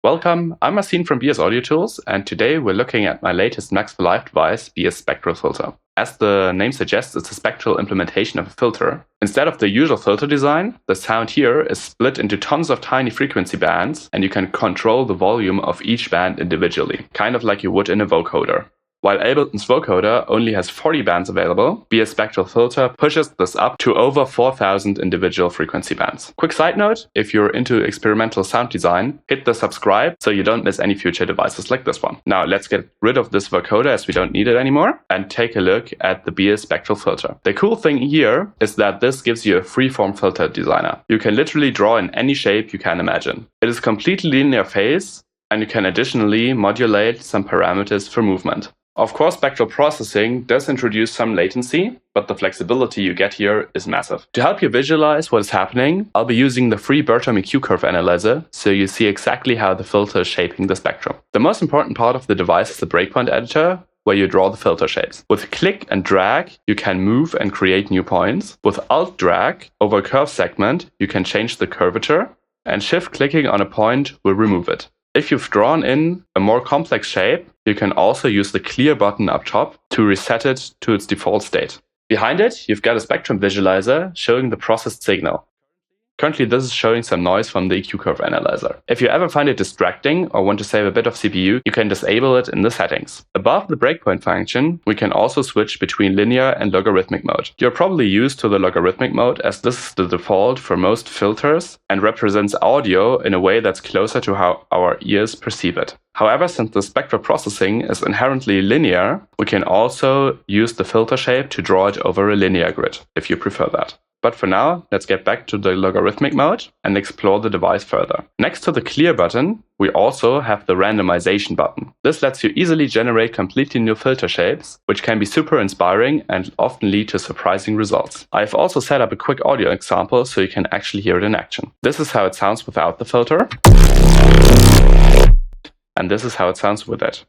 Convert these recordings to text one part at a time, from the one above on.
Welcome, I'm Marcin from B.S Audio Tools, and today we're looking at my latest Max for Live device, B.S Spectral Filter. As the name suggests, it's a spectral implementation of a filter. Instead of the usual filter design, the sound here is split into tons of tiny frequency bands, and you can control the volume of each band individually, kind of like you would in a vocoder. While Ableton's vocoder only has 40 bands available, B.S Spectral Filter pushes this up to over 4,000 individual frequency bands. Quick side note, if you're into experimental sound design, hit the subscribe so you don't miss any future devices like this one. Now let's get rid of this vocoder as we don't need it anymore and take a look at the B.S Spectral Filter. The cool thing here is that this gives you a freeform filter designer. You can literally draw in any shape you can imagine. It is completely linear phase, and you can additionally modulate some parameters for movement. Of course, spectral processing does introduce some latency, but the flexibility you get here is massive. To help you visualize what is happening, I'll be using the free Bertom EQ curve analyzer, so you see exactly how the filter is shaping the spectrum. The most important part of the device is the breakpoint editor, where you draw the filter shapes. With click and drag, you can move and create new points. With alt drag over a curve segment, you can change the curvature, and shift clicking on a point will remove it. If you've drawn in a more complex shape, you can also use the clear button up top to reset it to its default state. Behind it, you've got a spectrum visualizer showing the processed signal. Currently, this is showing some noise from the EQ curve analyzer. If you ever find it distracting or want to save a bit of CPU, you can disable it in the settings. Above the breakpoint function, we can also switch between linear and logarithmic mode. You're probably used to the logarithmic mode, as this is the default for most filters and represents audio in a way that's closer to how our ears perceive it. However, since the spectral processing is inherently linear, we can also use the filter shape to draw it over a linear grid, if you prefer that. But for now, let's get back to the logarithmic mode and explore the device further. Next to the clear button, we also have the randomization button. This lets you easily generate completely new filter shapes, which can be super inspiring and often lead to surprising results. I've also set up a quick audio example so you can actually hear it in action. This is how it sounds without the filter. And this is how it sounds with it.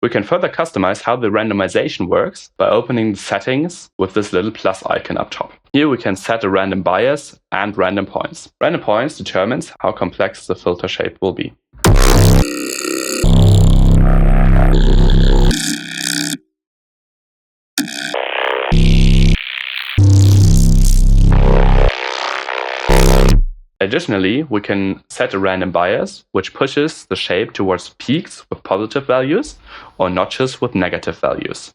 We can further customize how the randomization works by opening the settings with this little plus icon up top. Here we can set a random bias and random points. Random points determines how complex the filter shape will be. Additionally, we can set a random bias, which pushes the shape towards peaks with positive values or notches with negative values.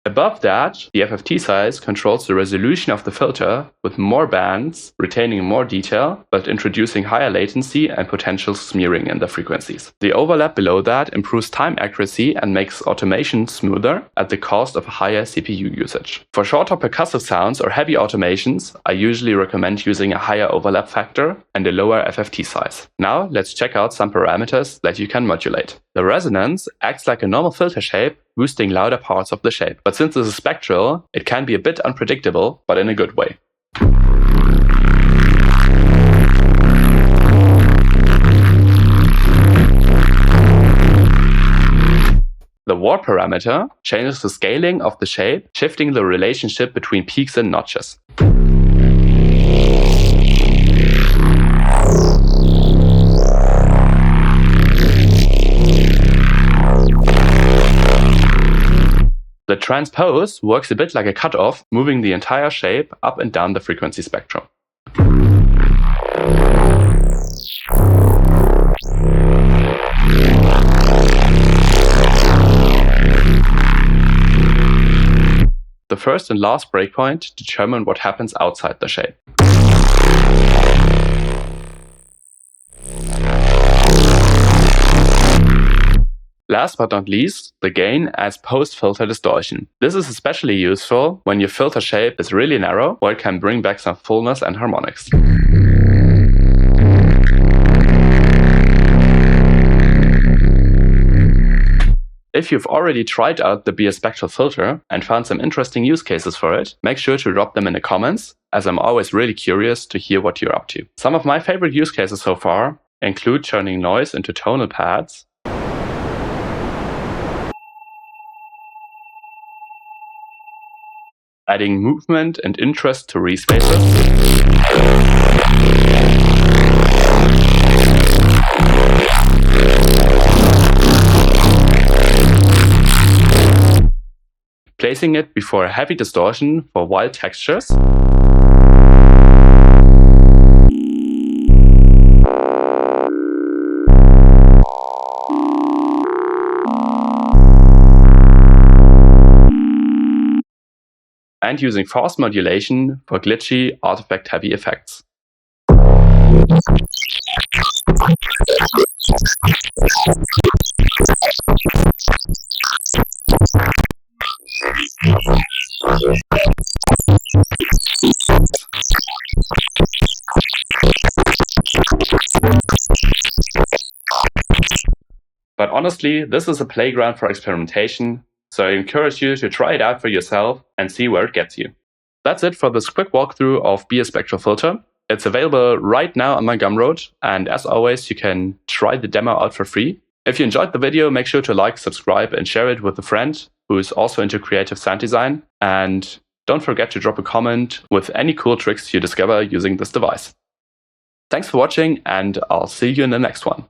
Above that, the FFT size controls the resolution of the filter, with more bands retaining more detail, but introducing higher latency and potential smearing in the frequencies. The overlap below that improves time accuracy and makes automation smoother at the cost of higher CPU usage. For shorter percussive sounds or heavy automations, I usually recommend using a higher overlap factor and a lower FFT size. Now let's check out some parameters that you can modulate. The resonance acts like a normal filter shape, boosting louder parts of the shape. But since this is spectral, it can be a bit unpredictable, but in a good way. The warp parameter changes the scaling of the shape, shifting the relationship between peaks and notches. The transpose works a bit like a cutoff, moving the entire shape up and down the frequency spectrum. The first and last breakpoint determine what happens outside the shape. Last but not least, the gain adds post-filter distortion. This is especially useful when your filter shape is really narrow, or it can bring back some fullness and harmonics. If you've already tried out the B.S Spectral Filter and found some interesting use cases for it, make sure to drop them in the comments, as I'm always really curious to hear what you're up to. Some of my favorite use cases so far include turning noise into tonal pads, adding movement and interest to respaces, placing it before a heavy distortion for wild textures, and using force modulation for glitchy, artifact-heavy effects. But honestly, this is a playground for experimentation, so I encourage you to try it out for yourself and see where it gets you. That's it for this quick walkthrough of B.S Spectral Filter. It's available right now on my Gumroad, and as always, you can try the demo out for free. If you enjoyed the video, make sure to like, subscribe, and share it with a friend who is also into creative sound design. And don't forget to drop a comment with any cool tricks you discover using this device. Thanks for watching, and I'll see you in the next one.